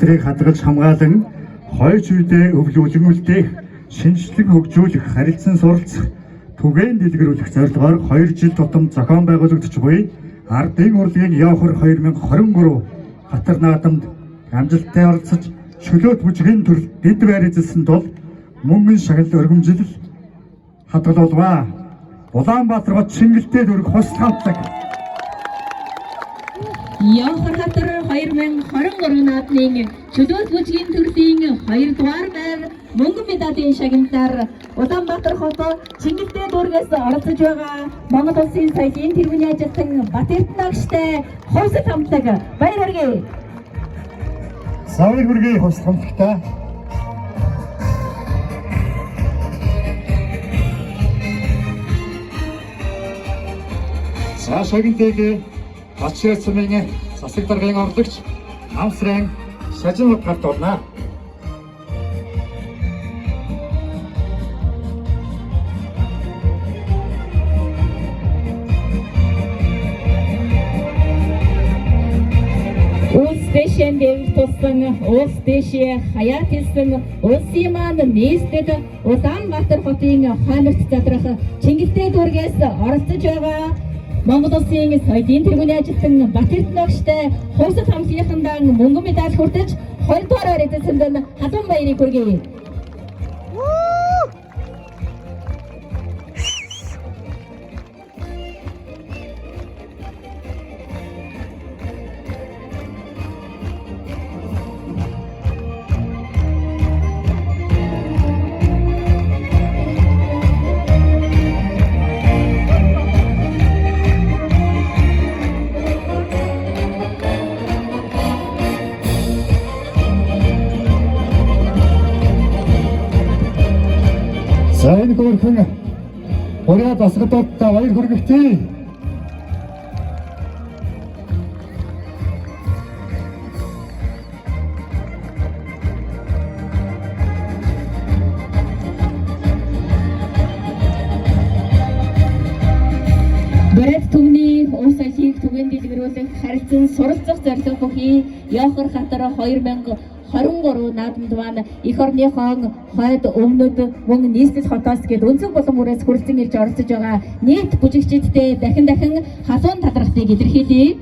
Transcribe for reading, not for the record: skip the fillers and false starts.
Тэрийг хадгалж хамгаалan хойч үедээ өвлүүлэн үлдээх, шинжлэх хөгжүүлэх, харилцан суралцах, түгээн дэлгэрүүлэх зорилгоор 2 жил тутам зохион байгуулагдаж буй Ардын урлагийн Явхар 2023 хатар наадамд амжилттай оролцож чөлөөт бүжгийн төрөл дэд байр эзэлсэн тул мөнгөн шагнал өргөмжлөл хадгалуулва. Улаанбаатар хот Шингэлтэй дүүрэг хус хамтлаг Явхар хатар 2023 наадмын чөлөөт бүжгийн төрлийн 2 дугаар байр мөнгөн медалийн шагналаар Улаанбаатар хот Шингэлтэй дүүргээс оролцож байгаа Монгол улсын соёлын тэргүүний ажилтан Батэрднагштай хус хамтлаг баяр хүргэе. Савыг хүргэе хус хамтлагтаа. Шагналтыг Бачаасмын засаг даргын орлогч Намсрын Шажин гарт орно. Улс дэшэн дэвж туссан, улс дэшээ хаяат хэлсэн, улсын маань нийслэл Улаанбаатар хотын хойнорт задрах Чингэлтэй дүүргээс оролцож байгаа Монгол улсын соёлын тэргүүний ажилтан Батэрднагштай хувьсал хамтлагийнхандаа мөнгөн медаль хүртэж 2 дугаараар эзэлсэнд халуун баярыг хүргэе. Сайн хөрхөн орой басгатуудаа баяр хүргэвчээ. Барайд түмний улс соёлыг түгээн дэлгэрүүлэх харилцан суралцах зорилго бүхий Явхар хатар 2023 наадамд маань эх орныхон хойд өмнөд мөн нийслэл хотоос гээд өнцөг болон бүрээс хүрэлцэн ирж оролцож байгаа нийт бүжигчидтэй дахин халуун талархлыг илэрхийлье.